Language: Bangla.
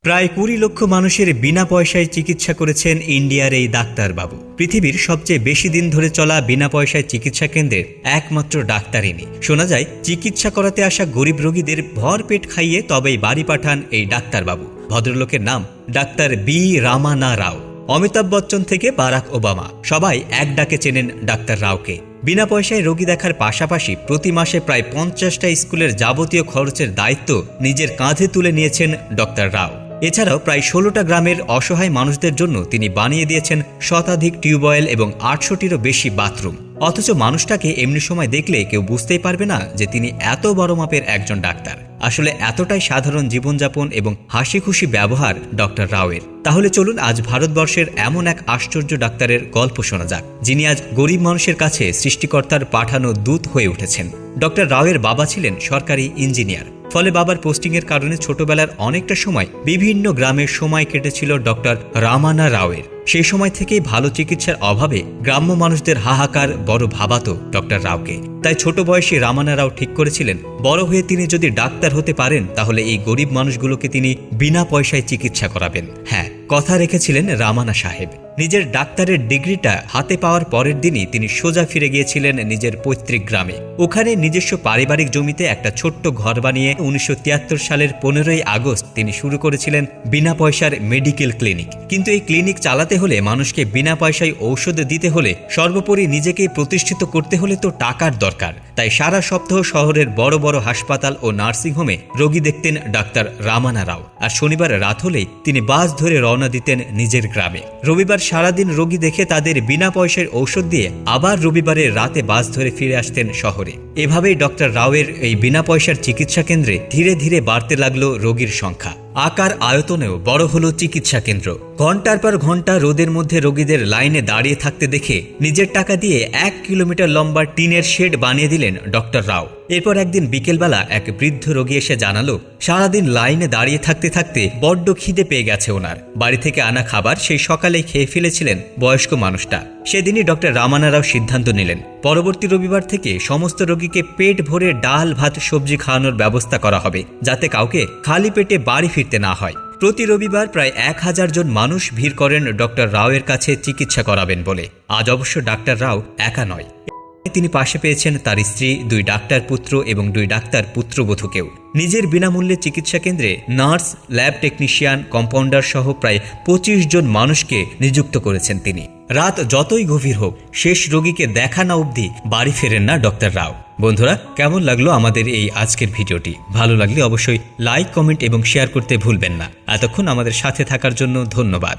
প্রায় ২০ লক্ষ মানুষের বিনা পয়সায় চিকিৎসা করেছেন ইন্ডিয়ার এই ডাক্তারবাবু। পৃথিবীর সবচেয়ে বেশি দিন ধরে চলা বিনা পয়সায় চিকিৎসা কেন্দ্রের একমাত্র ডাক্তার ইনি। শোনা যায় চিকিৎসা করাতে আসা গরিব রোগীদের ভরপেট খাইয়ে তবেই বাড়ি পাঠান এই ডাক্তারবাবু। ভদ্রলোকের নাম ডাক্তার বি রামানা রাও। অমিতাভ বচ্চন থেকে বারাক ওবামা সবাই এক ডাকে চেনেন ডাক্তার রাওকে। বিনা পয়সায় রোগী দেখার পাশাপাশি প্রতি মাসে প্রায় ৫০টা স্কুলের যাবতীয় খরচের দায়িত্ব নিজের কাঁধে তুলে নিয়েছেন ডক্টর রাও। এছাড়াও প্রায় ১৬টা গ্রামের অসহায় মানুষদের জন্য তিনি বানিয়ে দিয়েছেন শতাধিক টিউবওয়েল এবং ৮০০টিরও বেশি বাথরুম। অথচ মানুষটাকে এমনি সময় দেখলে কেউ বুঝতেই পারবে না যে তিনি এত বড় মাপের একজন ডাক্তার। আসলে এতটাই সাধারণ জীবনযাপন এবং হাসি খুশি ব্যবহার ডক্টর রাওয়ের। তাহলে চলুন আজ ভারতবর্ষের এমন এক আশ্চর্য ডাক্তারের গল্প শোনা যাক, যিনি আজ গরিব মানুষের কাছে সৃষ্টিকর্তার পাঠানো দূত হয়ে উঠেছেন। ডক্টর রাওয়ের বাবা ছিলেন সরকারি ইঞ্জিনিয়ার। ফলে বাবার পোস্টিংয়ের কারণে ছোটবেলার অনেকটা সময় বিভিন্ন গ্রামের সময় কেটেছিল ডক্টর রামানা রাওয়ের। সেই সময় থেকেই ভালো চিকিৎসার অভাবে গ্রাম্য মানুষদের হাহাকার বড় ভাবাতো ডক্টর রাওকে। তাই ছোট বয়সে রামানা রাও ঠিক করেছিলেন বড় হয়ে তিনি যদি ডাক্তার হতে পারেন তাহলে এই গরিব মানুষগুলোকে তিনি বিনা পয়সায় চিকিৎসা করাবেন। হ্যাঁ, কথা রেখেছিলেন রামানা সাহেব। নিজের ডাক্তারের ডিগ্রিটা হাতে পাওয়ার পরের দিনই তিনি সোজা ফিরে গিয়েছিলেন নিজের পৈতৃক গ্রামে। ওখানে নিজস্ব পারিবারিক জমিতে একটা ছোট্ট ঘর বানিয়ে ১৯৭৩ সালের ১৫ই আগস্ট তিনি শুরু করেছিলেন বিনা পয়সার মেডিকেল ক্লিনিক। কিন্তু এই ক্লিনিক চালাতে হলে, মানুষকে বিনা পয়সায় ঔষধ দিতে হলে, সর্বোপরি নিজেকে প্রতিষ্ঠিত করতে হলে তো টাকার দরকার। তাই সারা সপ্তাহ শহরের বড় বড় হাসপাতাল ও নার্সিংহোমে রোগী দেখতেন ডাক্তার রামানা রাও। আর শনিবার রাত হলেই তিনি বাস ধরে রওনা দিতেন নিজের গ্রামে। রবিবার সারাদিন রোগী দেখে তাদের বিনা পয়সার ঔষধ দিয়ে আবার রবিবারের রাতে বাস ধরে ফিরে আসতেন শহরে। এভাবেই ডক্টর রাওয়ের এই বিনা পয়সার চিকিৎসা কেন্দ্রে ধীরে ধীরে বাড়তে লাগলো রোগীর সংখ্যা। আকার আয়তনেও বড় হলো চিকিৎসা কেন্দ্র। ঘন্টার পর ঘন্টা রোদের মধ্যে রোগীদের লাইনে দাঁড়িয়ে থাকতে দেখে নিজের টাকা দিয়ে ১ কিলোমিটার লম্বা টিনের শেড বানিয়ে দিলেন ডক্টর রাও। এরপর একদিন বিকেলবেলা এক বৃদ্ধ রোগী এসে জানালো সারাদিন লাইনে দাঁড়িয়ে থাকতে থাকতে বড্ড খিদে পেয়ে গেছে ওনার। বাড়ি থেকে আনা খাবার সেই সকালেই খেয়ে ফেলেছিলেন বয়স্ক মানুষটা। সেদিনই ডক্টর রামানা রাও সিদ্ধান্ত নিলেন পরবর্তী রবিবার থেকে সমস্ত রোগীকে পেট ভরে ডাল ভাত সবজি খাওয়ানোর ব্যবস্থা করা হবে, যাতে কাউকে খালি পেটে বাড়ি ফিরতে না হয়। প্রতি রবিবার প্রায় ১০০০ জন মানুষ ভিড় করেন ডক্টর রাওয়ের কাছে চিকিৎসা করাবেন বলে। আজ অবশ্য ডাক্তার রাও একা নয়, তিনি পাশে পেয়েছেন তার স্ত্রী, ২ ডাক্তার পুত্র এবং ২ ডাক্তার পুত্রবধূকেও। নিজের বিনামূল্যে চিকিৎসা কেন্দ্রে নার্স, ল্যাব টেকনিশিয়ান, কম্পাউন্ডার সহ প্রায় ২৫ জন মানুষকে নিযুক্ত করেছেন তিনি। রাত যতই গভীর হোক, শেষ রোগীকে দেখা না অবধি বাড়ি ফেরেন না ডক্টর রাও। বন্ধুরা, কেমন লাগলো আমাদের এই আজকের ভিডিওটি? ভালো লাগলে অবশ্যই লাইক, কমেন্ট এবং শেয়ার করতে ভুলবেন না। এতক্ষণ আমাদের সাথে থাকার জন্য ধন্যবাদ।